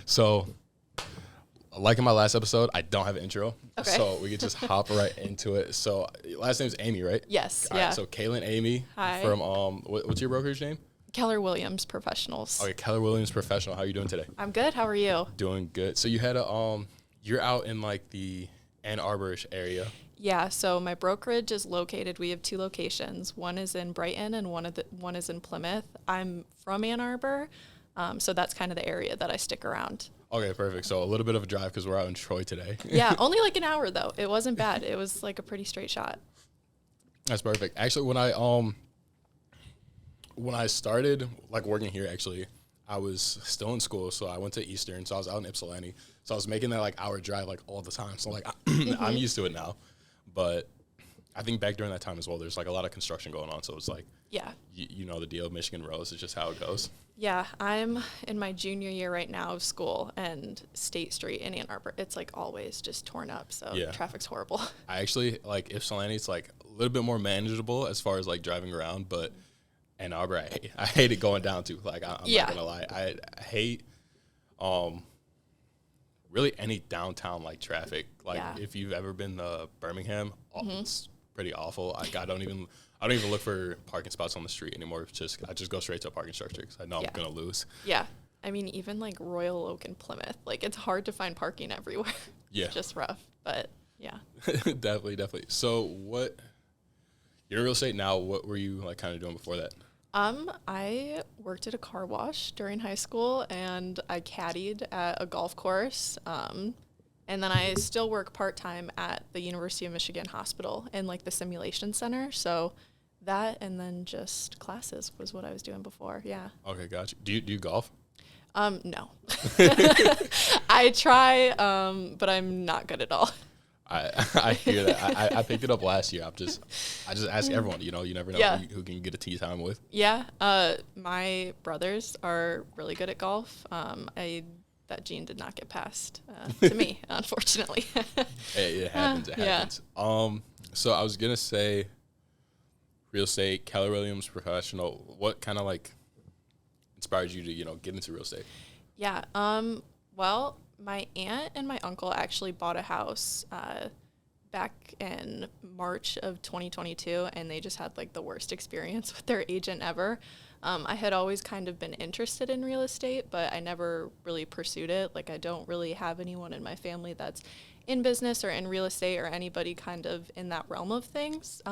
So, like in my last episode, I don't have an intro. Okay. So we could just hop right into it. So last name is Eighmey, right? Yes. All yeah. right, so Kaylin Eighmey Hi. from what's your brokerage name? Keller Williams Professionals. Okay, Keller Williams Professional. How are you doing today? I'm good. How are you? Doing good. So you had you're out in like the Ann Arbor-ish area. Yeah. So my brokerage is located. We have 2 locations. One is in Brighton and one is in Plymouth. I'm from Ann Arbor, so that's kind of the area that I stick around. Okay, perfect. So a little bit of a drive because we're out in Troy today. Yeah, only like an hour though. It wasn't bad. It was like a pretty straight shot. That's perfect. Actually, when I started like working here, actually, I was still in school, so I went to Eastern, so I was out in Ypsilanti. So I was making that like hour drive like all the time. So like I'm used to it now. But I think back during that time as well, there's like a lot of construction going on. So it's like, Yeah. you know the deal, Michigan Rose is just how it goes. Yeah, I'm in my junior year right now of school, and State Street in Ann Arbor, it's like always just torn up, so Yeah. traffic's horrible. I actually like Ypsilanti. It's like a little bit more manageable as far as like driving around, but Ann Arbor, I hate it going down to. Like I'm Yeah. not gonna lie, I hate really any downtown like traffic. Like Yeah. if you've ever been to Birmingham, it's pretty awful. Like I don't even look for parking spots on the street anymore. I just go straight to a parking structure because I know Yeah. I'm gonna lose. Yeah. I mean, even like Royal Oak and Plymouth, like it's hard to find parking everywhere. Yeah. It's just rough, but yeah. Definitely. So you're in real estate now. What were you like kind of doing before that? I worked at a car wash during high school, and I caddied at a golf course. And then I still work part-time at the University of Michigan Hospital in like the simulation center. So that, and then just classes was what I was doing before. Yeah. Okay, gotcha. Do you golf? No. I try, but I'm not good at all. I hear that. I picked it up last year. I just ask everyone. You know, you never know Yeah. who can get a tee time with. Yeah. My brothers are really good at golf. That gene did not get passed to me, unfortunately. It happens. It Yeah. happens. So I was gonna say, real estate, Keller Williams Professional. What kind of like inspired you to get into real estate? Yeah. Well, my aunt and my uncle actually bought a house back in March of 2022, and they just had like the worst experience with their agent ever. I had always kind of been interested in real estate, but I never really pursued it. Like I don't really have anyone in my family that's in business or in real estate or anybody kind of in that realm of things.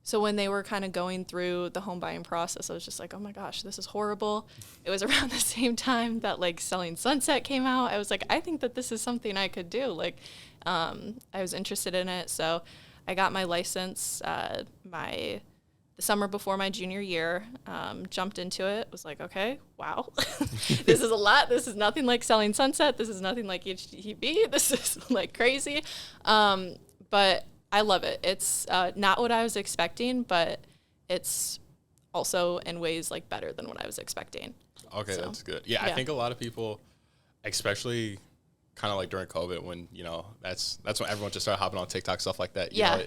So when they were kind of going through the home buying process, I was just like, oh my gosh, this is horrible. It was around the same time that like Selling Sunset came out. I was like, I think that this is something I could do. Like, I was interested in it. So I got my license, the summer before my junior year, jumped into it, was like, okay, wow, this is a lot. This is nothing like Selling Sunset. This is nothing like HGTV. This is like crazy. But I love it. It's not what I was expecting, but it's also in ways like better than what I was expecting. Okay, So, that's good. Yeah, I think a lot of people, especially kind of like during COVID, when that's when everyone just started hopping on TikTok, stuff like that. You Yeah. know,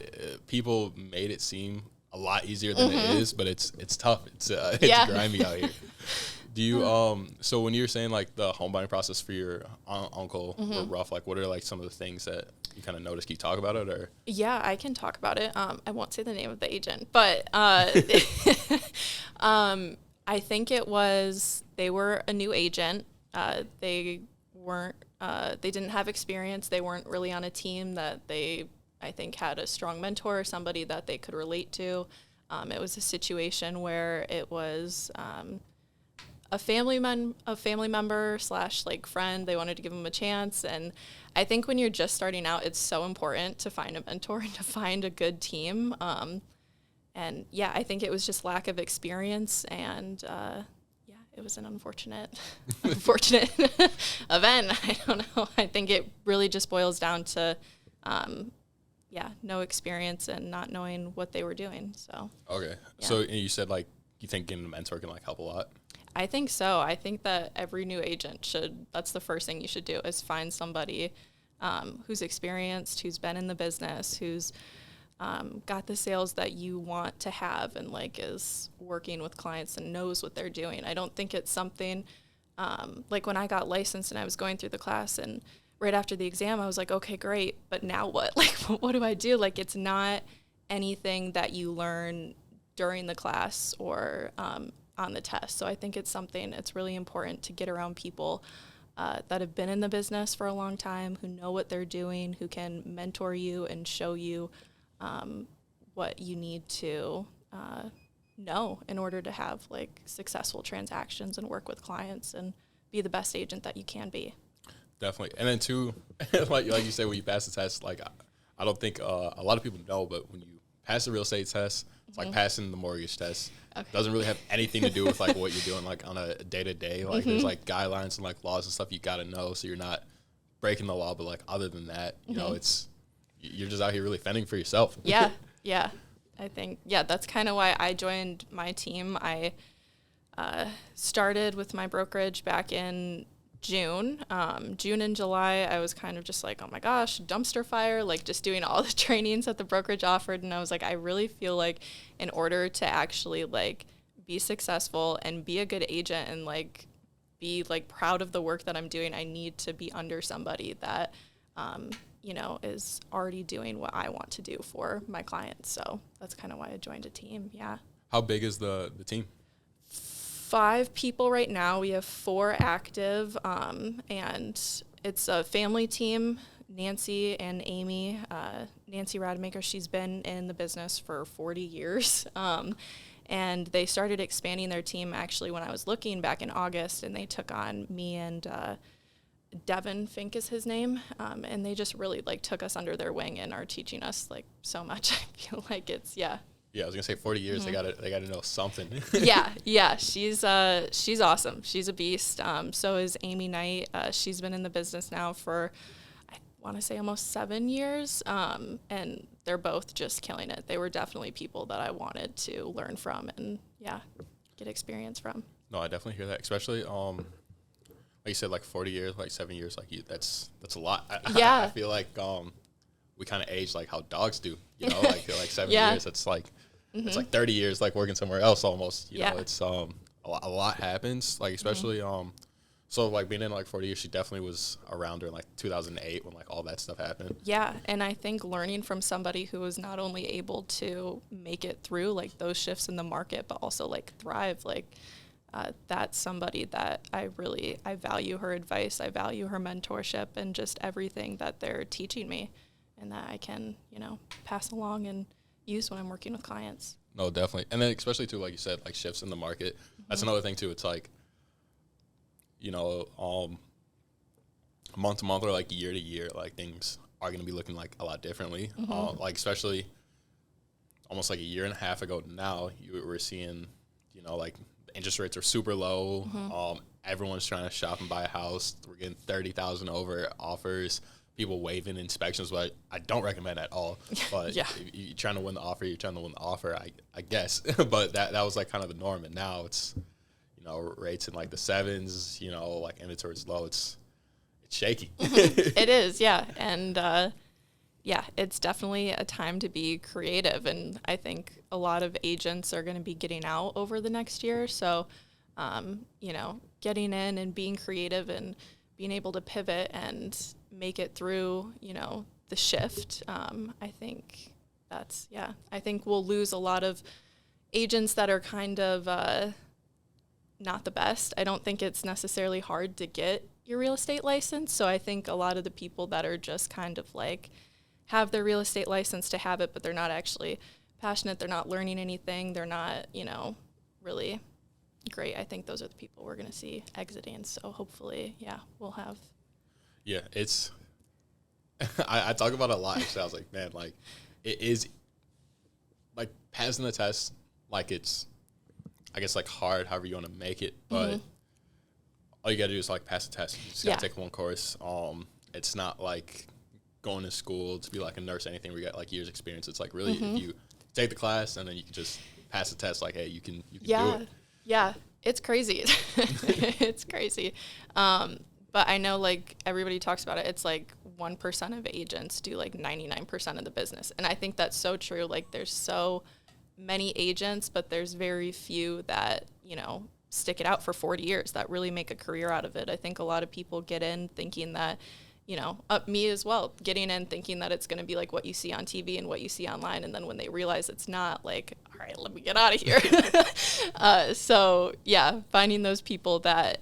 people made it seem a lot easier than it is, but it's tough. It's Yeah. grimy out here. Do you so when you're saying like the home buying process for your uncle were rough, like what are like some of the things that you kind of noticed? Can you talk about it or? Yeah, I can talk about it. I won't say the name of the agent, but I think it was, they were a new agent. They didn't have experience. They weren't really on a team that I think had a strong mentor or somebody that they could relate to. It was a situation where it was a family member / like friend. They wanted to give them a chance, and I think when you're just starting out, it's so important to find a mentor and to find a good team. And yeah, I think it was just lack of experience, and it was an unfortunate event. I don't know. I think it really just boils down to no experience and not knowing what they were doing. So Okay. Yeah. So you said like you think getting a mentor can like help a lot? I think so. I think that every new agent that's the first thing you should do, is find somebody who's experienced, who's been in the business, who's got the sales that you want to have, and like is working with clients and knows what they're doing. I don't think it's something Like when I got licensed and I was going through the class, and right after the exam, I was like, okay, great, but now what? Like, what do I do? Like, it's not anything that you learn during the class or on the test. So I think it's really important to get around people that have been in the business for a long time, who know what they're doing, who can mentor you and show you what you need to know in order to have like successful transactions and work with clients and be the best agent that you can be. Definitely. And then too, like you said, when you pass the test, like I don't think a lot of people know, but when you pass the real estate test, it's like passing the mortgage test. Okay. Doesn't really have anything to do with like what you're doing like on a day to day. Like there's like guidelines and like laws and stuff you got to know, so you're not breaking the law. But like other than that, you know, you're just out here really fending for yourself. Yeah. Yeah. I think, that's kind of why I joined my team. I started with my brokerage back in June. June and July, I was kind of just like, oh my gosh, dumpster fire, like just doing all the trainings that the brokerage offered. And I was like, I really feel like in order to actually like be successful and be a good agent and like be like proud of the work that I'm doing, I need to be under somebody that, you know, is already doing what I want to do for my clients. So that's kind of why I joined a team. Yeah. How big is the team? 5 people right now. We have 4 active, and it's a family team. Nancy and Eighmey, Nancy Rademacher, she's been in the business for 40 years. And they started expanding their team actually when I was looking back in August, and they took on me and Devin Fink is his name, and they just really like took us under their wing and are teaching us like so much. I feel like it's Yeah, I was gonna say 40 years. They gotta know something. yeah. She's awesome. She's a beast. So is Amy Knight. She's been in the business now for, I want to say, almost 7 years. And they're both just killing it. They were definitely people that I wanted to learn from and get experience from. No, I definitely hear that, especially like you said, like 40 years, like 7 years, like that's a lot. I feel like we kind of age like how dogs do, you know, like 7 years. It's like it's like 30 years, like working somewhere else almost. You know, it's a lot happens, like especially so like being in like 40 years, she definitely was around during like 2008 when like all that stuff happened. Yeah, and I think learning from somebody who was not only able to make it through like those shifts in the market, but also like thrive, like. That's somebody that I value her advice, I value her mentorship, and just everything that they're teaching me and that I can, you know, pass along and use when I'm working with clients. No, definitely. And then especially too, like you said, like shifts in the market. That's another thing too. It's like, you know, month to month or like year to year, like things are going to be looking like a lot differently. Like especially almost like a year and a half ago now, you were seeing, you know, like interest rates are super low. Everyone's trying to shop and buy a house. We're getting 30,000 over offers. People waiving inspections, but I don't recommend at all. But if you're trying to win the offer, you're trying to win the offer, I guess. But that was like kind of the norm. And now it's, you know, rates in like the 7s, you know, like inventory's low. It's shaky. It is, yeah. And it's definitely a time to be creative. And I think a lot of agents are going to be getting out over the next year. So, you know, getting in and being creative and being able to pivot and make it through, you know, the shift. I think I think we'll lose a lot of agents that are kind of not the best. I don't think it's necessarily hard to get your real estate license. So I think a lot of the people that are just kind of like, have their real estate license to have it, but they're not actually passionate. They're not learning anything. They're not, you know, really great. I think those are the people we're going to see exiting. So hopefully, we'll have. Yeah, it's, I talk about it a lot. Actually, I was like, man, like it is like passing the test. Like it's, I guess like hard, however you want to make it, but all you got to do is like pass the test. You just got to take one course. It's not like going to school to be like a nurse or anything where you got like years experience. It's like really if you take the class and then you can just pass the test, like, hey, you can do it. Yeah, it's crazy. It's crazy. But I know like everybody talks about it. It's like 1% of agents do like 99% of the business. And I think that's so true. Like there's so many agents, but there's very few that, you know, stick it out for 40 years, that really make a career out of it. I think a lot of people get in thinking that, me as well, getting in thinking that it's going to be like what you see on TV and what you see online. And then when they realize it's not, like, all right, let me get out of here. So yeah, finding those people that,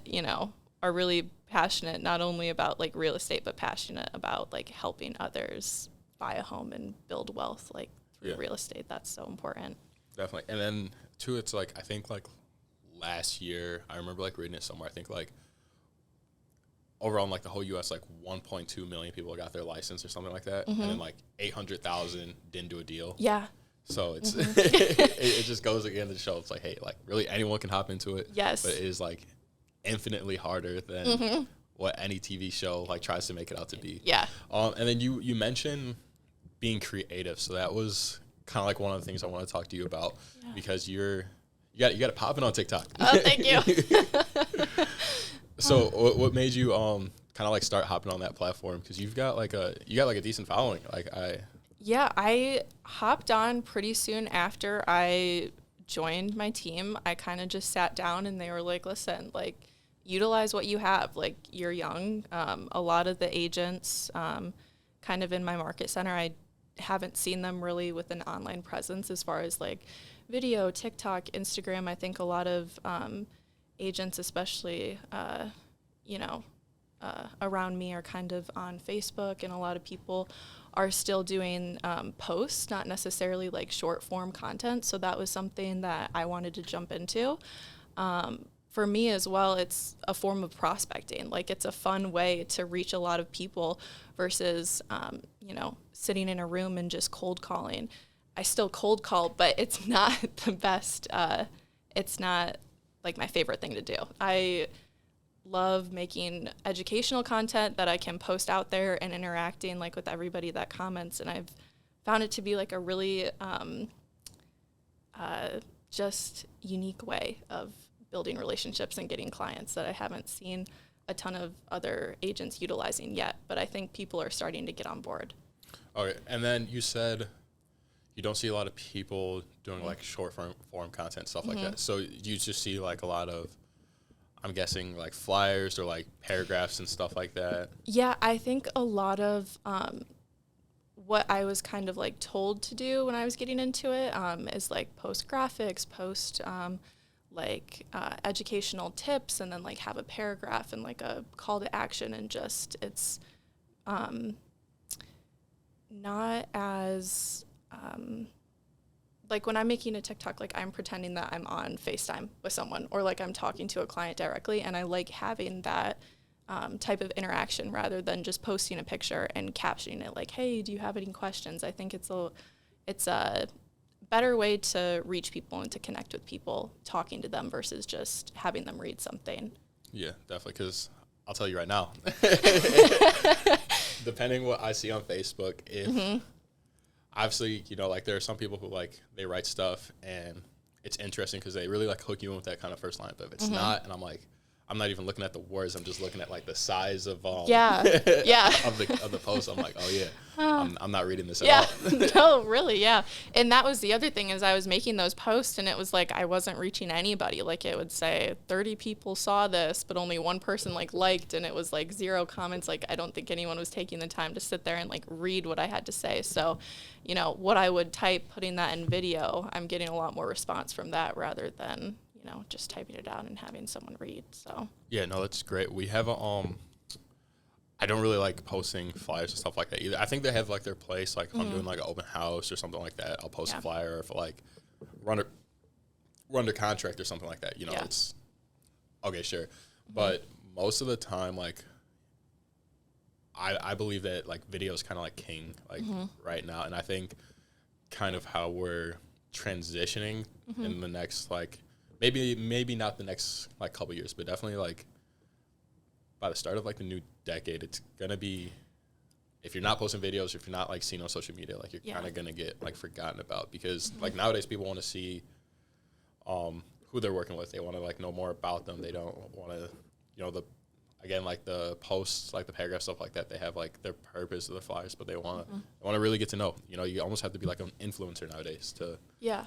are really passionate, not only about like real estate, but passionate about like helping others buy a home and build wealth, like through real estate. That's so important. Definitely. And then too, it's like, I think like last year, I remember like reading it somewhere, I think like overall in like the whole U.S., like 1.2 million people got their license or something like that. And then like 800,000 didn't do a deal. Yeah. So it's it just goes again to show it's like, hey, like really anyone can hop into it. Yes. But it is like infinitely harder than what any TV show like tries to make it out to be. Yeah. And then you mentioned being creative. So that was kind of like one of the things I want to talk to you about because you got it popping on TikTok. Oh, thank you. So what made you kind of like start hopping on that platform? Because you got like a decent following. I hopped on pretty soon after I joined my team. I kind of just sat down and they were like, listen, like utilize what you have. Like you're young. A lot of the agents kind of in my market center, I haven't seen them really with an online presence as far as like video, TikTok, Instagram. I think a lot of agents, especially, around me are kind of on Facebook, and a lot of people are still doing posts, not necessarily like short form content. So that was something that I wanted to jump into. For me as well, it's a form of prospecting. Like it's a fun way to reach a lot of people versus, sitting in a room and just cold calling. I still cold call, but it's not the best. It's not like my favorite thing to do. I love making educational content that I can post out there and interacting like with everybody that comments. And I've found it to be like a really just unique way of building relationships and getting clients that I haven't seen a ton of other agents utilizing yet, but I think people are starting to get on board. Okay, and then you said you don't see a lot of people doing like short form content, stuff like that. So you just see like a lot of, I'm guessing like flyers or like paragraphs and stuff like that. Yeah, I think a lot of what I was kind of like told to do when I was getting into it is like post graphics, post educational tips, and then like have a paragraph and like a call to action, and just it's not as like when I'm making a TikTok, like I'm pretending that I'm on FaceTime with someone or like I'm talking to a client directly, and I like having that type of interaction rather than just posting a picture and captioning it like, hey, do you have any questions? I think it's a better way to reach people and to connect with people, talking to them versus just having them read something. Yeah, definitely, because I'll tell you right now, depending what I see on Facebook, if obviously, like there are some people who like, they write stuff and it's interesting because they really like hook you in with that kind of first line, but if it's not, and I'm like, I'm not even looking at the words, I'm just looking at like the size of of the post. I'm like, oh yeah, I'm not reading this at all. No, really, yeah. And that was the other thing, is I was making those posts and it was like I wasn't reaching anybody. Like it would say 30 people saw this, but only one person like liked, and it was like 0 comments. Like I don't think anyone was taking the time to sit there and like read what I had to say. So, what I would type, putting that in video, I'm getting a lot more response from that rather than just typing it out and having someone read. So yeah, no, that's great. We have a I don't really like posting flyers and stuff like that either. I think they have like their place, like if I'm doing like an open house or something like that, I'll post a flyer, or if like run under contract or something like that, it's okay, sure. But most of the time, like I believe that like video is kind of like king like right now, and I think kind of how we're transitioning in the next like maybe not the next like couple years, but definitely like by the start of like the new decade, it's gonna be, if you're not posting videos, if you're not like seen on social media, like you're kind of gonna get like forgotten about, because like nowadays people want to see who they're working with. They want to like know more about them. They don't want to like the posts, like the paragraph, stuff like that, they have like their purpose of the flyers, but they want to really get to know. You almost have to be like an influencer nowadays to. Yeah.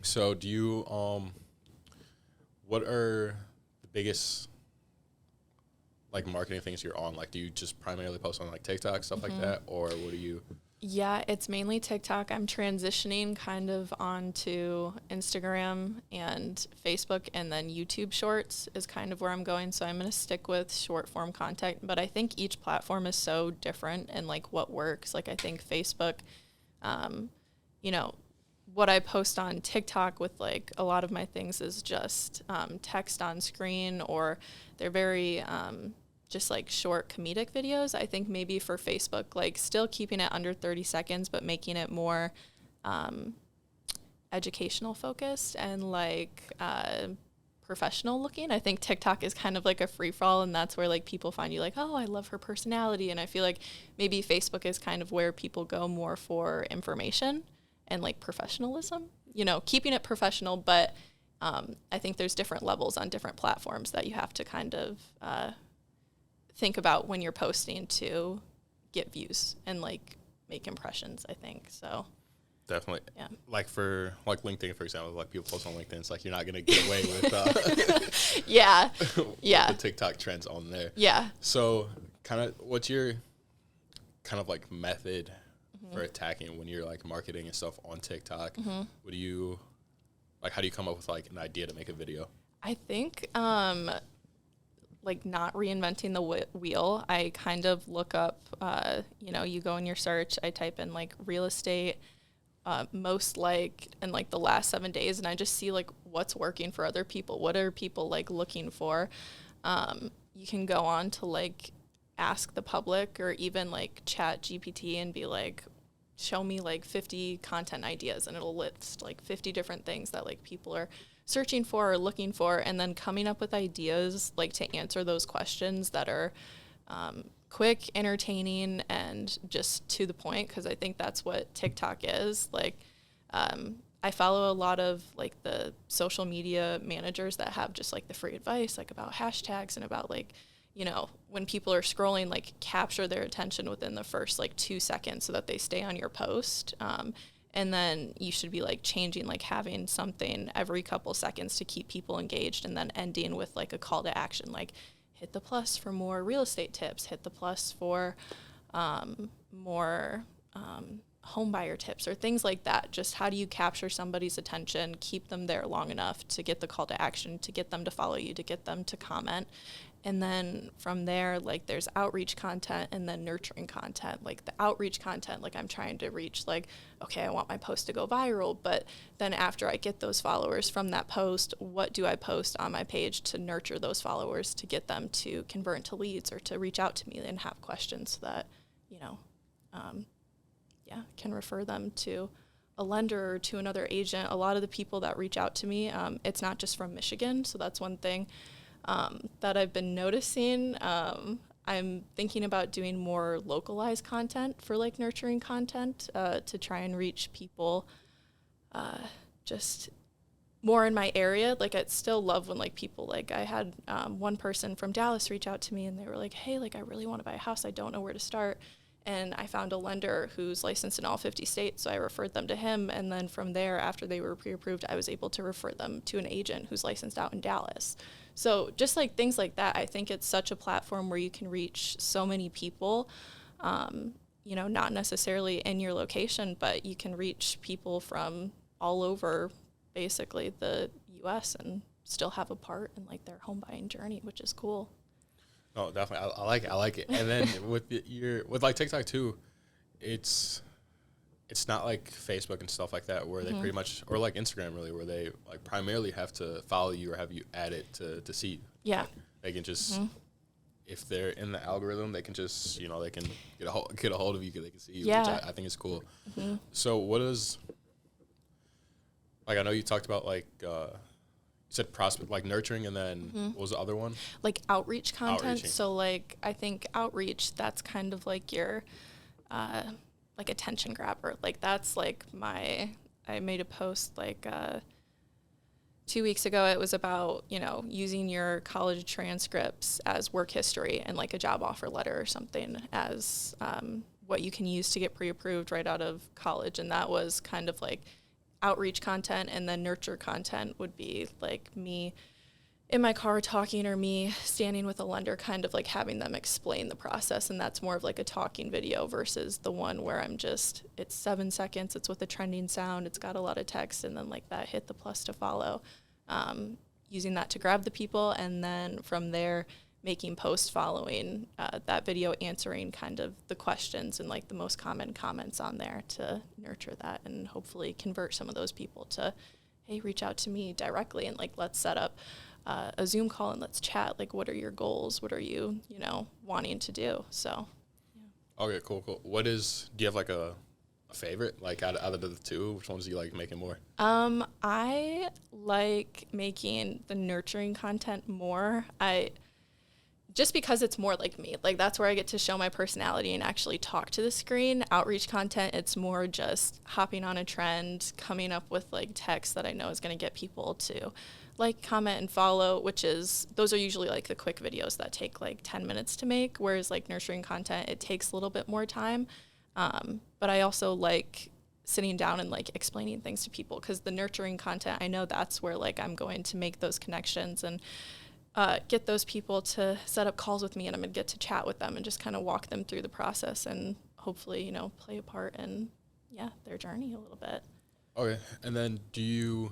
So do you what are the biggest like marketing things you're on? Like, do you just primarily post on like TikTok, stuff like that, or what do you? Yeah, it's mainly TikTok. I'm transitioning kind of onto Instagram and Facebook, and then YouTube Shorts is kind of where I'm going. So I'm going to stick with short form content, but I think each platform is so different and like what works. Like I think Facebook, you know, what I post on TikTok with like a lot of my things is just text on screen, or they're very just like short comedic videos. I think maybe for Facebook, like still keeping it under 30 seconds, but making it more educational focused and like professional looking. I think TikTok is kind of like a free for all, and that's where like people find you like, oh, I love her personality. And I feel like maybe Facebook is kind of where people go more for information and like professionalism, you know, keeping it professional. But I think there's different levels on different platforms that you have to kind of think about when you're posting to get views and like make impressions, I think. So definitely. Yeah. Like for like LinkedIn, for example, like people post on LinkedIn, it's like you're not going to get away with yeah. the TikTok trends on there. Yeah. So kind of what's your kind of like method for attacking when you're like marketing and stuff on TikTok? What do you like, how do you come up with like an idea to make a video? I think like not reinventing the wheel. I kind of look up, you know, you go in your search, I type in like real estate, most like in like the last 7 days, and I just see like what's working for other people. What are people like looking for? You can go on to like ask the public or even like chat GPT and be like, show me like 50 content ideas, and it'll list like 50 different things that like people are searching for or looking for, and then coming up with ideas like to answer those questions that are quick, entertaining, and just to the point, because I think that's what TikTok is. Like I follow a lot of like the social media managers that have just like the free advice like about hashtags and about like, you know, when people are scrolling, like capture their attention within the first like 2 seconds so that they stay on your post. And then you should be like changing, like having something every couple seconds to keep people engaged, and then ending with like a call to action, like hit the plus for more real estate tips, hit the plus for more home buyer tips or things like that. Just how do you capture somebody's attention, keep them there long enough to get the call to action, to get them to follow you, to get them to comment. And then from there, like there's outreach content and then nurturing content. Like the outreach content, like I'm trying to reach like, okay, I want my post to go viral. But then after I get those followers from that post, what do I post on my page to nurture those followers, to get them to convert into leads or to reach out to me and have questions that, you know, can refer them to a lender or to another agent. A lot of the people that reach out to me, it's not just from Michigan. So that's one thing that I've been noticing. I'm thinking about doing more localized content for like nurturing content to try and reach people just more in my area. Like I'd still love when like people, like I had one person from Dallas reach out to me and they were like, hey, like I really want to buy a house. I don't know where to start. And I found a lender who's licensed in all 50 states, so I referred them to him. And then from there, after they were pre-approved, I was able to refer them to an agent who's licensed out in Dallas. So just like things like that, I think it's such a platform where you can reach so many people, you know, not necessarily in your location, but you can reach people from all over basically the U.S. and still have a part in like their home buying journey, which is cool. No, definitely. I like it. And then with like TikTok too, it's not like Facebook and stuff like that where they pretty much, or like Instagram really, where they like primarily have to follow you or have you add it to see. Yeah. Like they can just, if they're in the algorithm, they can just, you know, they can get a hold of you because they can see you, yeah. which I think is cool. So what is, like I know you talked about like, you said prospect, like nurturing, and then what was the other one? Like outreach content. So like I think outreach, that's kind of like your like attention grabber. Like that's like I made a post like 2 weeks ago. It was about, you know, using your college transcripts as work history and like a job offer letter or something as what you can use to get pre-approved right out of college. And that was kind of like outreach content. And then nurture content would be like me in my car talking or me standing with a lender, kind of like having them explain the process. And that's more of like a talking video versus the one where it's 7 seconds, it's with a trending sound, it's got a lot of text, and then like that hit the plus to follow, using that to grab the people. And then from there, making posts following that video, answering kind of the questions and like the most common comments on there to nurture that and hopefully convert some of those people to, hey, reach out to me directly and like let's set up a Zoom call and let's chat. Like, what are your goals? What are you, wanting to do? So, yeah. Okay, cool. Do you have like a favorite, like out of the two? Which ones do you like making more? I like making the nurturing content more. Just because it's more like me, like that's where I get to show my personality and actually talk to the screen. Outreach content, it's more just hopping on a trend, coming up with like text that I know is going to get people to like, comment, and follow, those are usually like the quick videos that take like 10 minutes to make, whereas like nurturing content, it takes a little bit more time. But I also like sitting down and like explaining things to people, because the nurturing content, I know that's where like I'm going to make those connections and get those people to set up calls with me, and I'm going to get to chat with them and just kind of walk them through the process and hopefully, play a part in, their journey a little bit. Okay. And then do you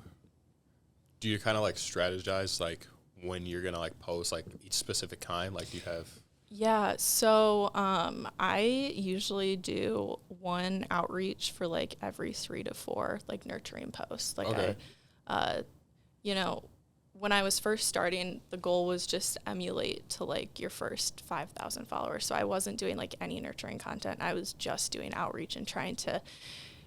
kind of like strategize like when you're going to like post like each specific kind? Like, do you have... Yeah, so I usually do one outreach for like every 3 to 4 like nurturing posts. Like, okay. When I was first starting, the goal was just emulate to like your first 5,000 followers. So I wasn't doing like any nurturing content. I was just doing outreach and trying to,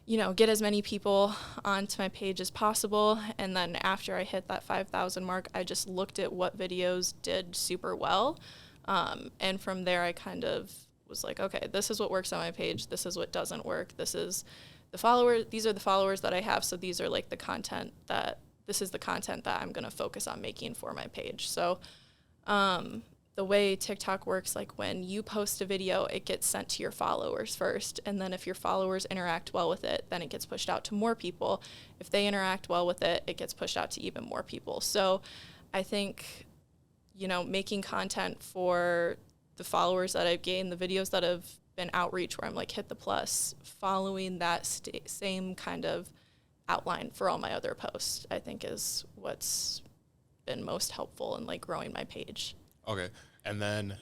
get as many people onto my page as possible. And then after I hit that 5,000 mark, I just looked at what videos did super well. And from there, I kind of was like, okay, this is what works on my page. This is what doesn't work. These are the followers that I have. So these are like this is the content that I'm going to focus on making for my page. So, the way TikTok works, like when you post a video, it gets sent to your followers first. And then if your followers interact well with it, then it gets pushed out to more people. If they interact well with it, it gets pushed out to even more people. So I think, making content for the followers that I've gained, the videos that have been outreach where I'm like hit the plus, following that same kind of outline for all my other posts, I think is what's been most helpful in like growing my page. Okay. And then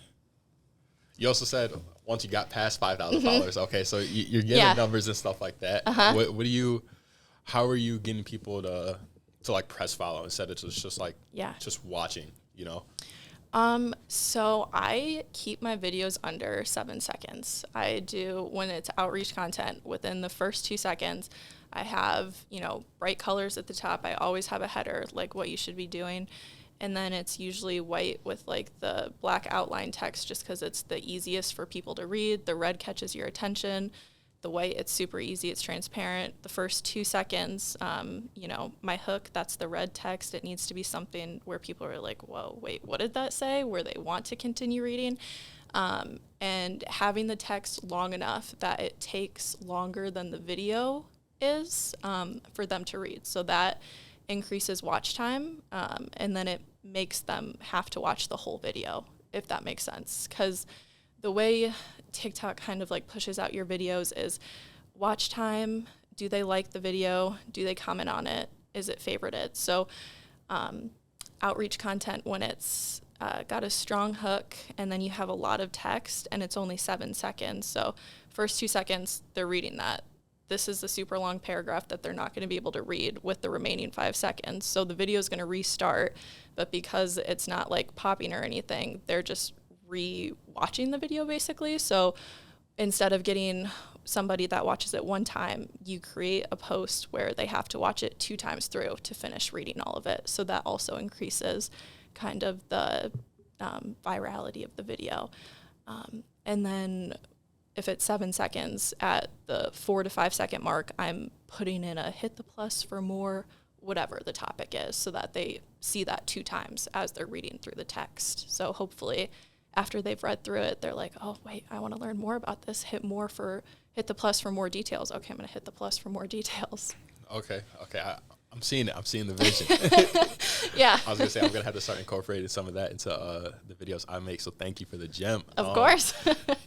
you also said once you got past 5,000 followers, okay, so you're getting numbers and stuff like that. Uh-huh. How are you getting people to like press follow instead of just like, just watching, So I keep my videos under 7 seconds. I do, when it's outreach content, within the first 2 seconds, I have, bright colors at the top. I always have a header, like what you should be doing. And then it's usually white with like the black outline text, just because it's the easiest for people to read. The red catches your attention. The white, it's super easy. It's transparent. The first 2 seconds, my hook, that's the red text. It needs to be something where people are like, whoa, wait, what did that say? Where they want to continue reading. And having the text long enough that it takes longer than the video is for them to read. So that increases watch time, and then it makes them have to watch the whole video, if that makes sense. Because the way TikTok kind of like pushes out your videos is watch time. Do they like the video? Do they comment on it? Is it favorited? So outreach content, when it's got a strong hook and then you have a lot of text and it's only 7 seconds. So first 2 seconds, they're reading that. This is a super long paragraph that they're not going to be able to read with the remaining 5 seconds. So the video is going to restart, but because it's not like popping or anything, they're just re-watching the video basically. So instead of getting somebody that watches it one time, you create a post where they have to watch it 2 times through to finish reading all of it. So that also increases kind of the virality of the video. And then if it's 7 seconds, at the 4 to 5 second mark, I'm putting in a hit the plus for more, whatever the topic is, so that they see that 2 times as they're reading through the text. So hopefully after they've read through it, they're like, oh, wait, I want to learn more about this. Hit the plus for more details. Okay, I'm going to hit the plus for more details. Okay. I'm seeing it. I'm seeing the vision. Yeah. I was gonna say I'm gonna have to start incorporating some of that into the videos I make. So thank you for the gem. Of course.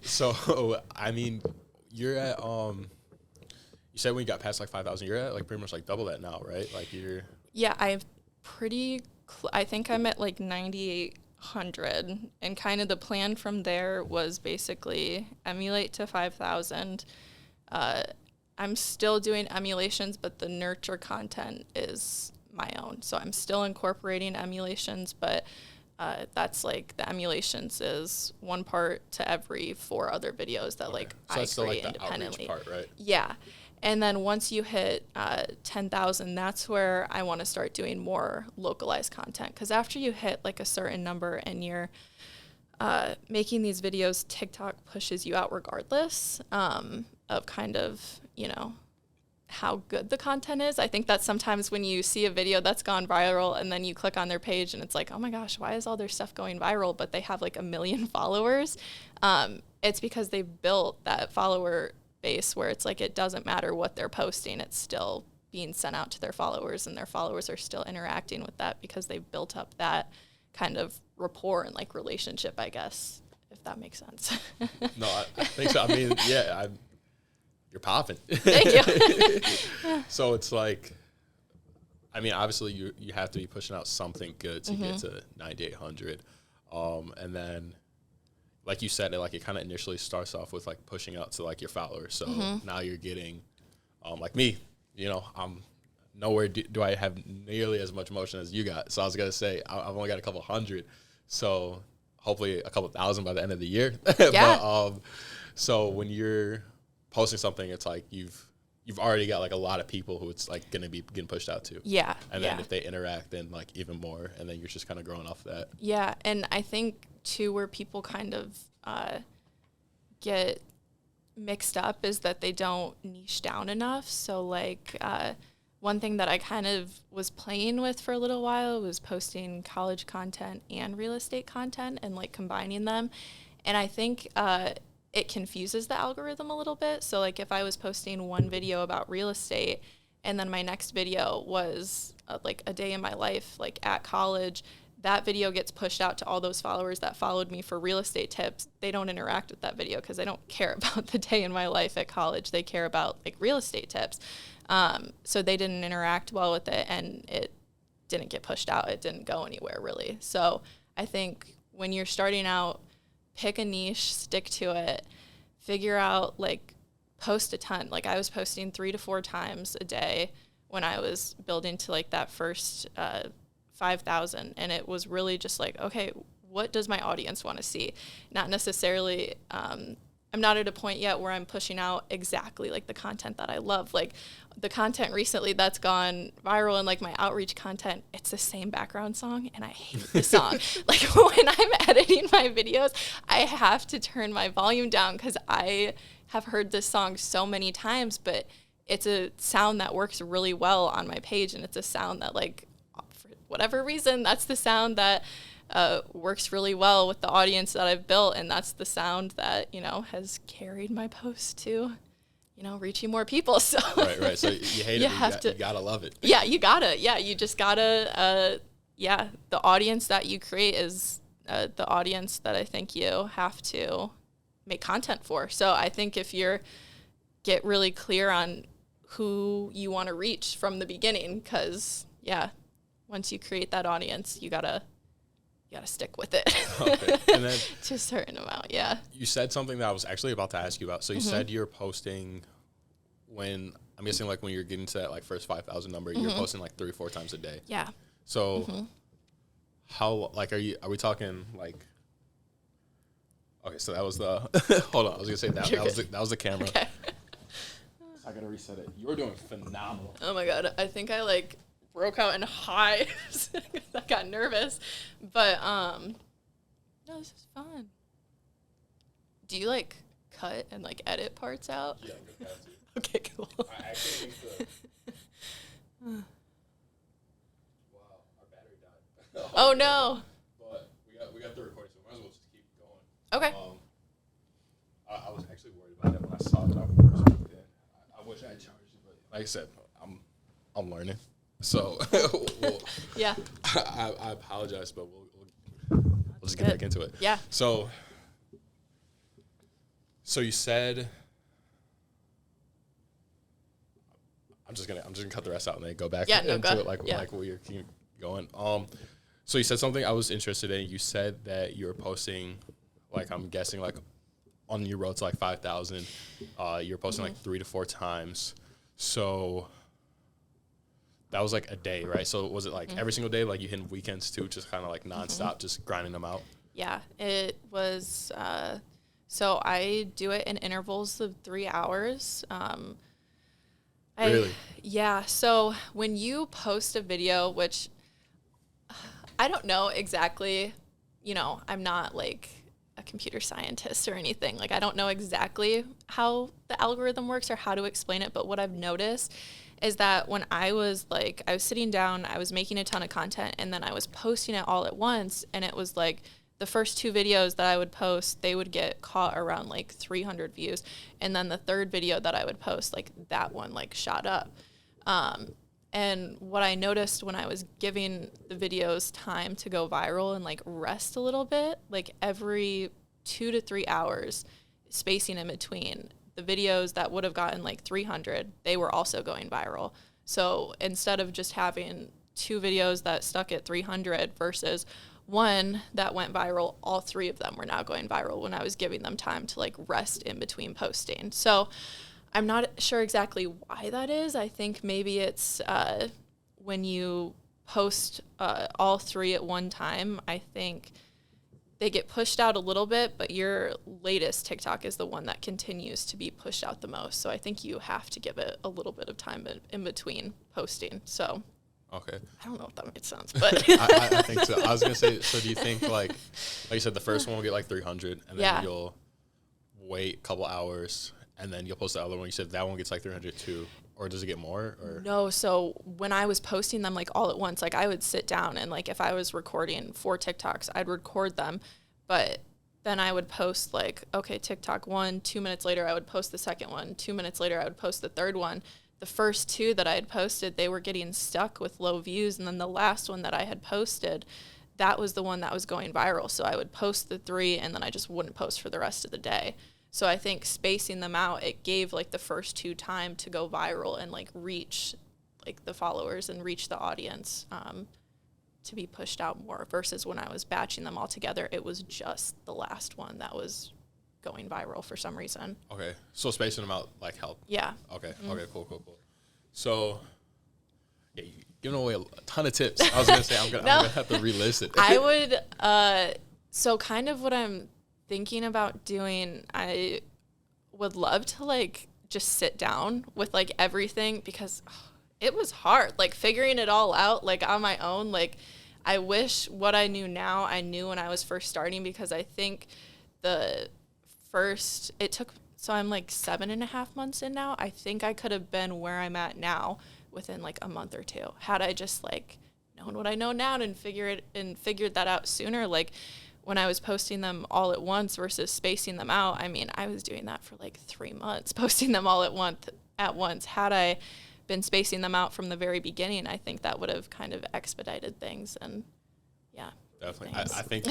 So I mean, you're at you said when you got past like 5,000, you're at like pretty much like double that now, right? Like you're. Yeah, I've I think I'm at like 9,800, and kind of the plan from there was basically emulate to 5,000. I'm still doing emulations, but the nurture content is my own. So I'm still incorporating emulations, but that's like the emulations is one part to every 4 other videos that like So I that's still create like the independently. outreach part, right? Yeah. And then once you hit 10,000, that's where I want to start doing more localized content. Because after you hit like a certain number and you're making these videos, TikTok pushes you out regardless of kind of, you know, how good the content is. I think that sometimes when you see a video that's gone viral and then you click on their page and it's like, oh my gosh, why is all their stuff going viral? But they have like 1 million followers. It's because they've built that follower base where it's like it doesn't matter what they're posting, it's still being sent out to their followers, and their followers are still interacting with that because they've built up that kind of rapport and like relationship, I guess, if that makes sense. No, I think so. I mean, yeah, you're popping. Thank you. So it's like, I mean, obviously you have to be pushing out something good to get to 9,800, and then. Like you said, it kind of initially starts off with like pushing out to like your followers. So now you're getting, like me, you know, I'm nowhere do I have nearly as much motion as you got. So I was gonna say I've only got a couple hundred, so hopefully a couple thousand by the end of the year. Yeah. But, so when you're posting something, it's like you've already got like a lot of people who it's like gonna be getting pushed out to. Yeah. And then if they interact, then like even more, and then you're just kind of growing off that. Yeah, and I think too where people kind of get mixed up is that they don't niche down enough. So like one thing that I kind of was playing with for a little while was posting college content and real estate content and like combining them. And I think it confuses the algorithm a little bit. So like if I was posting one video about real estate and then my next video was like a day in my life, like at college, that video gets pushed out to all those followers that followed me for real estate tips. They don't interact with that video because they don't care about the day in my life at college. They care about like real estate tips. So they didn't interact well with it, and it didn't get pushed out. It didn't go anywhere really. So I think when you're starting out, pick a niche, stick to it, figure out like post a ton. Like I was posting 3 to 4 times a day when I was building to like that first 5,000, and it was really just like, okay, what does my audience want to see? Not necessarily, I'm not at a point yet where I'm pushing out exactly like the content that I love. Like the content recently that's gone viral and like my outreach content, it's the same background song and I hate the song. Like when I'm editing my videos, I have to turn my volume down because I have heard this song so many times, but it's a sound that works really well on my page, and it's a sound that like, whatever reason, that's the sound that works really well with the audience that I've built, and that's the sound that, you know, has carried my post to, you know, reaching more people. So right. So you hate it, but you gotta love it. Yeah, you gotta. Yeah, you just gotta. The audience that you create is the audience that I think you have to make content for. So I think if you're get really clear on who you want to reach from the beginning, because once you create that audience, you gotta stick with it. Okay. And then to a certain amount. Yeah. You said something that I was actually about to ask you about. So you said you're posting when, I'm guessing like when you're getting to that like first 5,000 number, you're posting like 3 or 4 times a day. Yeah. So how, like, are we talking like, okay, so that was the, hold on, I was gonna say that was the camera. Okay. I gotta reset it. You're doing phenomenal. Oh my God. I think I like broke out in hives. I got nervous, but no, this is fun. Do you like cut and like edit parts out? Yeah, I'm gonna have to. Okay, cool. I actually think wow, our battery died. Oh no. But we got the recording, so we might as well just keep going. Okay. I was actually worried about that when I saw it. I wish I had charged it, but like I said, I'm learning. So, well, Yeah. I apologize, but we'll just get back into it. Yeah. So you said, I'm just gonna cut the rest out and then go back into it like we are keep going. So you said something I was interested in. You said that you were posting, like, I'm guessing, like, on your road to like 5,000. You're posting like 3 to 4 times. So that was like a day, right? So was it like every single day, like you hit weekends too, just kind of like nonstop, just grinding them out? Yeah, it was. So I do it in intervals of 3 hours. Really? Yeah. So when you post a video, which I don't know exactly, I'm not like a computer scientist or anything. Like, I don't know exactly how the algorithm works or how to explain it. But what I've noticed is that when I was sitting down, I was making a ton of content, and then I was posting it all at once. And it was like the first 2 videos that I would post, they would get caught around like 300 views. And then the third video that I would post, like that one like shot up. And what I noticed when I was giving the videos time to go viral and like rest a little bit, like every 2 to 3 hours, spacing in between, the videos that would have gotten like 300, they were also going viral. So instead of just having 2 videos that stuck at 300 versus 1 that went viral, all 3 of them were now going viral when I was giving them time to like rest in between posting. So I'm not sure exactly why that is. I think maybe it's when you post all 3 at one time, I think they get pushed out a little bit, but your latest TikTok is the one that continues to be pushed out the most. So I think you have to give it a little bit of time in between posting. So okay. I don't know if that makes sense, but I think so. I was going to say, so do you think like you said, the first one will get like 300 and then you'll wait a couple hours and then you'll post the other one? You said that one gets like 300 too, or does it get more? Or no, so when I was posting them like all at once, like I would sit down and like if I was recording 4 TikToks, I'd record them, but then I would post like, okay, TikTok 1, 2 minutes later I would post the second one, 2 minutes later I would post the third one. The first 2 that I had posted, they were getting stuck with low views, and then the last one that I had posted, that was the one that was going viral. So I would post the 3 and then I just wouldn't post for the rest of the day. So I think spacing them out, it gave like the first 2 time to go viral and like reach like the followers and reach the audience to be pushed out more, versus when I was batching them all together, it was just the last one that was going viral for some reason. Okay. So spacing them out like helped. Yeah. Okay. Okay, cool. So yeah, you're giving away a ton of tips. I was going to say I'm going to have to relist it. I would so kind of what I'm thinking about doing, I would love to like just sit down with like everything, because it was hard like figuring it all out like on my own. Like I wish what I knew now I knew when I was first starting, because I think it took, so I'm like 7.5 months in now. I think I could have been where I'm at now within like a month or 2 had I just like known what I know now and figured that out sooner. Like when I was posting them all at once versus spacing them out, I mean, I was doing that for like 3 months, posting them all at once. Had I been spacing them out from the very beginning, I think that would have kind of expedited things. And yeah. Definitely. I think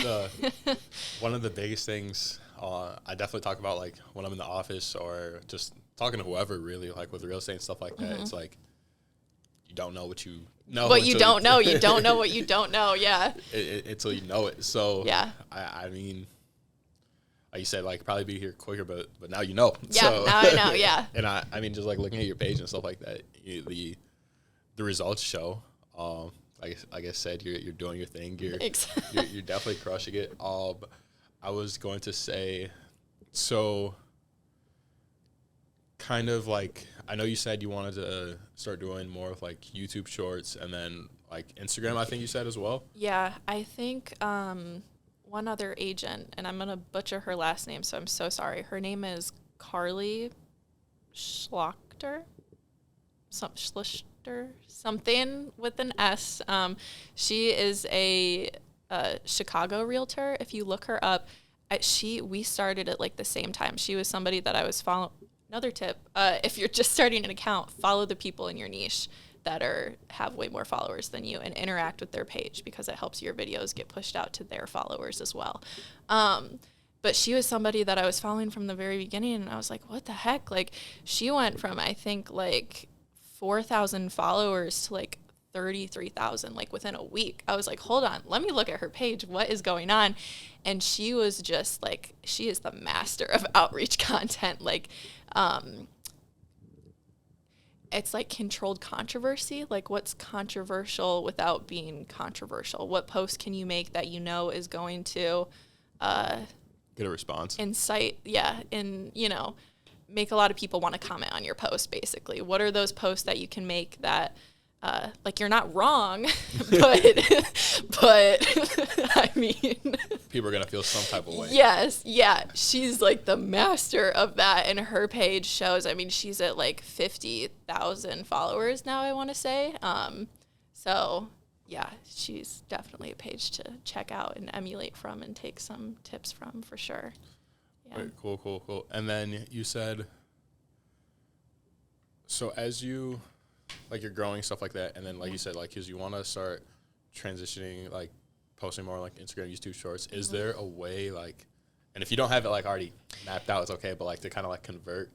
one of the biggest things I definitely talk about, like when I'm in the office or just talking to whoever, really, like with real estate and stuff like that, it's like you don't know what you know. What you don't know. You don't know what you don't know. Yeah. Until you know it. So yeah. I mean, like you said, like probably be here quicker, but now you know. Yeah, so, now I know, yeah. And I mean, just like looking at your page and stuff like that, the results show. Like I said, you're doing your thing. You're definitely crushing it. I was going to say, so kind of like, I know you said you wanted to start doing more of like YouTube shorts and then like Instagram, I think you said as well. Yeah, I think one other agent, and I'm going to butcher her last name, so I'm so sorry. Her name is Carly Schlochter. Something with an S. She is a Chicago realtor. If you look her up, we started at like the same time. She was somebody that I was following. Another tip, if you're just starting an account, follow the people in your niche. that have way more followers than you and interact with their page, because it helps your videos get pushed out to their followers as well. But she was somebody that I was following from the very beginning, and I was like, what the heck? Like, she went from, I think, like 4,000 followers to like 33,000, like within a week. I was like, hold on, let me look at her page. What is going on? And she was just like, she is the master of outreach content. Like, it's like controlled controversy. Like, what's controversial without being controversial? What post can you make that you know is going to get a response, incite, and, you know, make a lot of people want to comment on your post, basically? What are those posts that you can make that, like, you're not wrong, but I mean, people are going to feel some type of way. Yes. Yeah. She's like the master of that. And her page shows, I mean, she's at like 50,000 followers now, I want to say. So yeah, she's definitely a page to check out and emulate from and take some tips from, for sure. Yeah. Right, cool. And then you said, so as you, like, you're growing, stuff like that, and then, like you said, like, because you want to start transitioning, like, posting more, like, Instagram, YouTube Shorts, is there a way, like, and if you don't have it, like, already mapped out, it's okay, but, like, to kind of, like, convert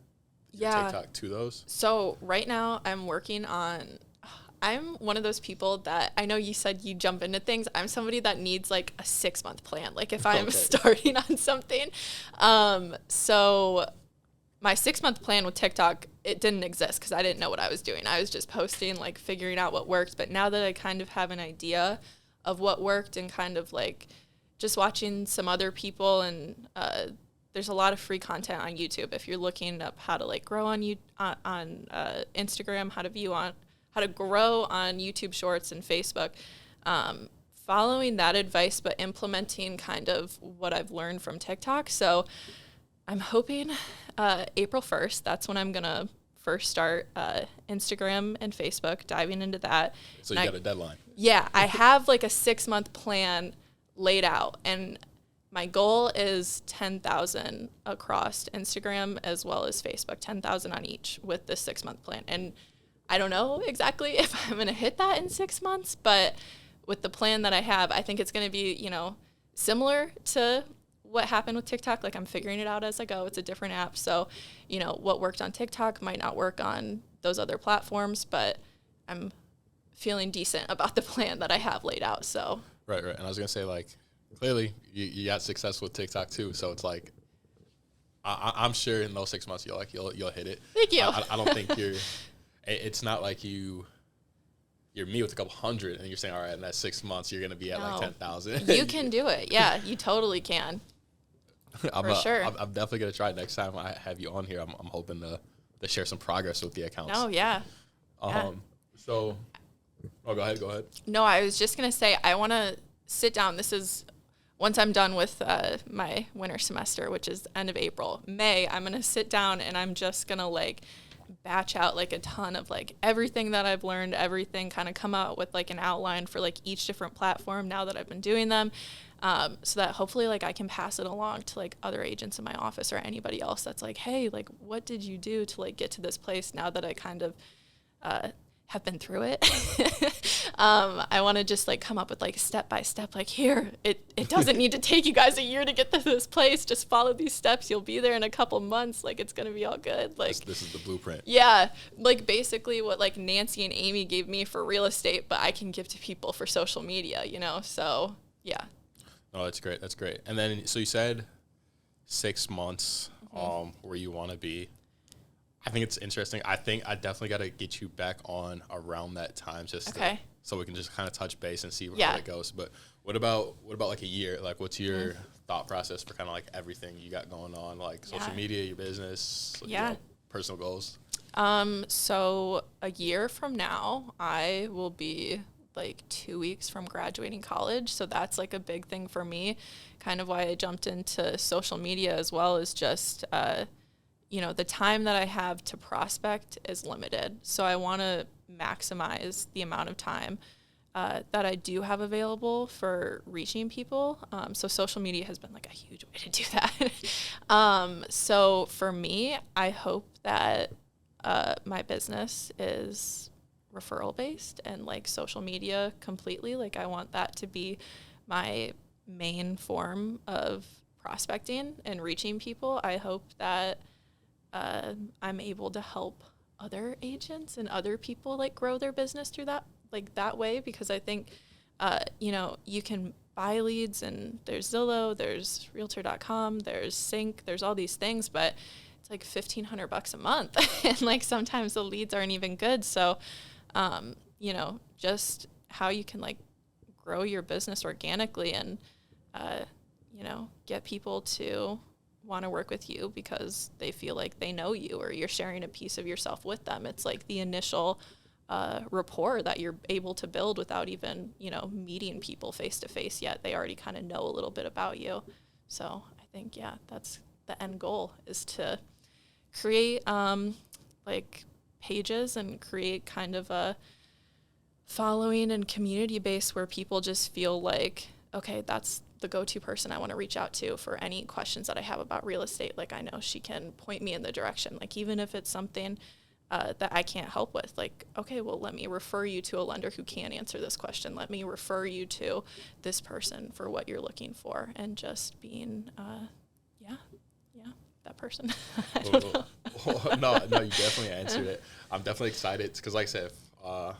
your TikTok to those? So right now I'm working on, I'm one of those people that, I know you said you jump into things. I'm somebody that needs like a 6-month plan. Like, if I'm starting on something. So my 6-month plan with TikTok, it didn't exist because I didn't know what I was doing. I was just posting, like, figuring out what worked. But now that I kind of have an idea of what worked, and kind of like just watching some other people, and there's a lot of free content on YouTube. If you're looking up how to like grow on Instagram, how to grow on YouTube Shorts and Facebook, following that advice, but implementing kind of what I've learned from TikTok. So I'm hoping April 1st, that's when I'm going to first start Instagram and Facebook, diving into that. So you got a deadline. Yeah, I have like a 6-month plan laid out, and my goal is 10,000 across Instagram as well as Facebook, 10,000 on each with this 6-month plan. And I don't know exactly if I'm going to hit that in 6 months, but with the plan that I have, I think it's going to be, you know, similar to what happened with TikTok. Like, I'm figuring it out as I go. It's a different app. So, you know, what worked on TikTok might not work on those other platforms, but I'm feeling decent about the plan that I have laid out. So Right. And I was going to say, like, clearly you got success with TikTok too. So it's like, I'm sure in those 6 months you'll hit it. Thank you. I don't think it's not like you're me with a couple hundred and you're saying, all right, in that 6 months you're going to be at like 10,000. You can do it. Yeah, you totally can. For sure. I'm definitely going to try it next time I have you on here. I'm hoping to share some progress with the accounts. Oh, yeah. So, go ahead. No, I was just going to say, I want to sit down. This is, once I'm done with my winter semester, which is end of April, May, I'm going to sit down and I'm just going to like batch out like a ton of like everything that I've learned, everything, kind of come out with like an outline for like each different platform now that I've been doing them, so that hopefully like I can pass it along to like other agents in my office or anybody else that's like, hey, like, what did you do to like get to this place now that I kind of have been through it? I want to just like come up with like step by step, like, here, it doesn't need to take you guys a year to get to this place. Just follow these steps. You'll be there in a couple months. Like, it's going to be all good. Like, this is the blueprint. Yeah. Like, basically what like Nancy and Eighmey gave me for real estate, but I can give to people for social media, you know? So yeah. Oh, that's great. And then, so you said 6 months, where you want to be. I think it's interesting. I think I definitely got to get you back on around that time, so we can just kind of touch base and see how it goes. But what about like a year? Like, what's your thought process for kind of like everything you got going on, like social media, your business, you know, personal goals? So a year from now, I will be like 2 weeks from graduating college. So that's like a big thing for me. Kind of why I jumped into social media as well, is just, you know, the time that I have to prospect is limited. So I want to maximize the amount of time that I do have available for reaching people. So social media has been like a huge way to do that. So for me, I hope that my business is referral based and like social media completely. Like I want that to be my main form of prospecting and reaching people. I hope that I'm able to help other agents and other people like grow their business through that, like that way, because I think, you know, you can buy leads and there's Zillow, there's realtor.com, there's Sync, there's all these things, but it's like $1,500 a month. And like sometimes the leads aren't even good. So, you know, just how you can like grow your business organically and, you know, get people to want to work with you because they feel like they know you or you're sharing a piece of yourself with them. It's like the initial rapport that you're able to build without even, you know, meeting people face to face yet. They already kind of know a little bit about you. So I think, yeah, that's the end goal, is to create like pages and create kind of a following and community base where people just feel like, okay, that's the go-to person I want to reach out to for any questions that I have about real estate. Like I know she can point me in the direction, like even if it's something that I can't help with, like, okay, well, let me refer you to a lender who can answer this question. Let me refer you to this person for what you're looking for, and just being, that person. I don't know. No, you definitely answered it. I'm definitely excited because, like I said, I'm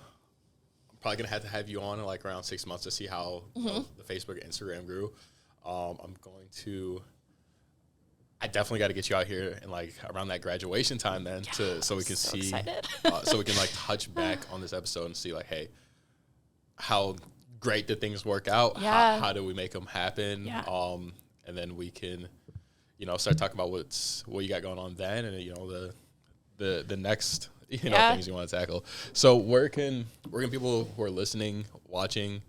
probably going to have you on in like around 6 months to see how you know, the Facebook and Instagram grew. I definitely got to get you out here and like around that graduation time then, so we can see, so we can like touch back on this episode and see like, hey, how great did things work out? Yeah. How do we make them happen? Yeah. And then we can, you know, start talking about what you got going on then, and you know the next things you want to tackle. So where can people who are listening, watching,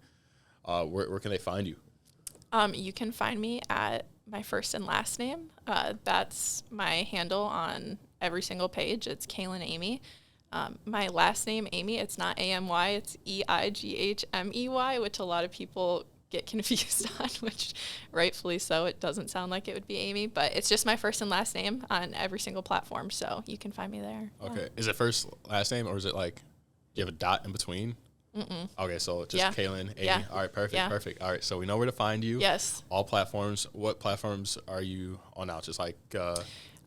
where can they find you? You can find me at my first and last name. That's my handle on every single page. It's Kaylin Eighmey. My last name, Eighmey, it's not A-M-Y, it's E-I-G-H-M-E-Y, which a lot of people get confused on, which rightfully so. It doesn't sound like it would be Amy, but it's just my first and last name on every single platform, so you can find me there. Okay. Yeah. Is it first, last name, or is it like, do you have a dot in between? Mm-mm. Okay, so just Kaylin, Eighmey. Yeah. All right, perfect. All right, so we know where to find you. Yes. All platforms. What platforms are you on now? Just like...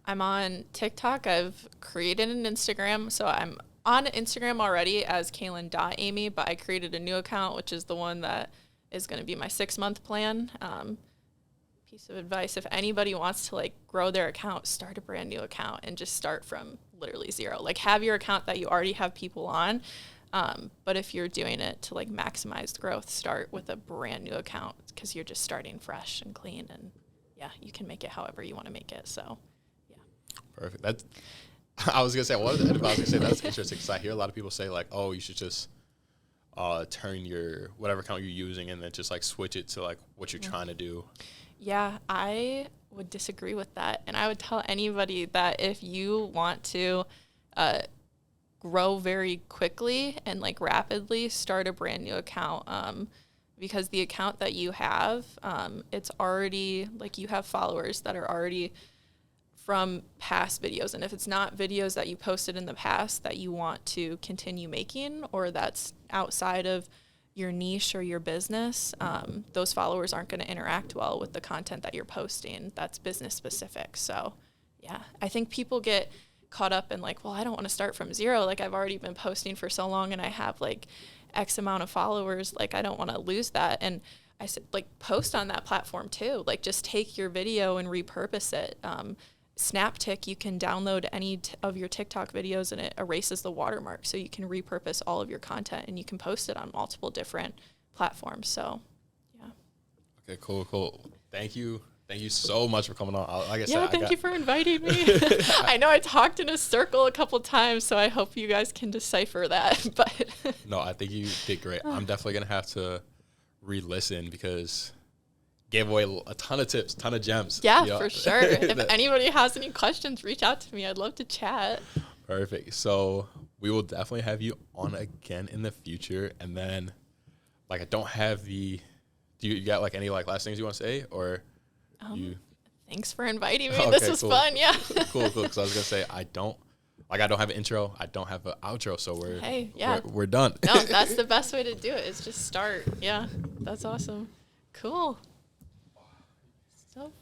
I'm on TikTok. I've created an Instagram, so I'm on Instagram already as Kaylin.Eighmey, but I created a new account, which is the one that is going to be my 6-month plan. Piece of advice, if anybody wants to like grow their account, start a brand new account and just start from literally zero. Like have your account that you already have people on. But if you're doing it to like maximize growth, start with a brand new account because you're just starting fresh and clean, and yeah, you can make it however you want to make it. So yeah. Perfect. I was going to say, what was the advice? I was going to say that's interesting because I hear a lot of people say like, oh, you should just turn your whatever account you're using and then just like switch it to like what you're trying to do. Yeah, I would disagree with that. And I would tell anybody that if you want to grow very quickly and like rapidly, start a brand new account. Because the account that you have, it's already like you have followers that are already from past videos. And if it's not videos that you posted in the past that you want to continue making, or that's outside of your niche or your business, those followers aren't going to interact well with the content that you're posting that's business specific. So yeah, I think people get caught up in like, well, I don't want to start from zero. Like I've already been posting for so long and I have like X amount of followers. Like I don't want to lose that. And I said, like, post on that platform too. Like just take your video and repurpose it. Snaptic, you can download any of your TikTok videos and it erases the watermark, so you can repurpose all of your content and you can post it on multiple different platforms. So, yeah. Okay, cool. Thank you so much for coming on. Like I said, thank you for inviting me. I know I talked in a circle a couple times, so I hope you guys can decipher that. But no, I think you did great. I'm definitely gonna have to re-listen because gave away a ton of tips, ton of gems. Yeah, for sure. If anybody has any questions, reach out to me. I'd love to chat. Perfect. So we will definitely have you on again in the future. And then, like, I don't have do you got, like, any, like, last things you want to say? Or you... Thanks for inviting me. Okay, this was cool. fun, yeah. Cool. Because I was going to say, I don't... Like I don't have an intro, I don't have an outro, so we're done. No, that's the best way to do it. Is just start. Yeah, that's awesome. Cool. So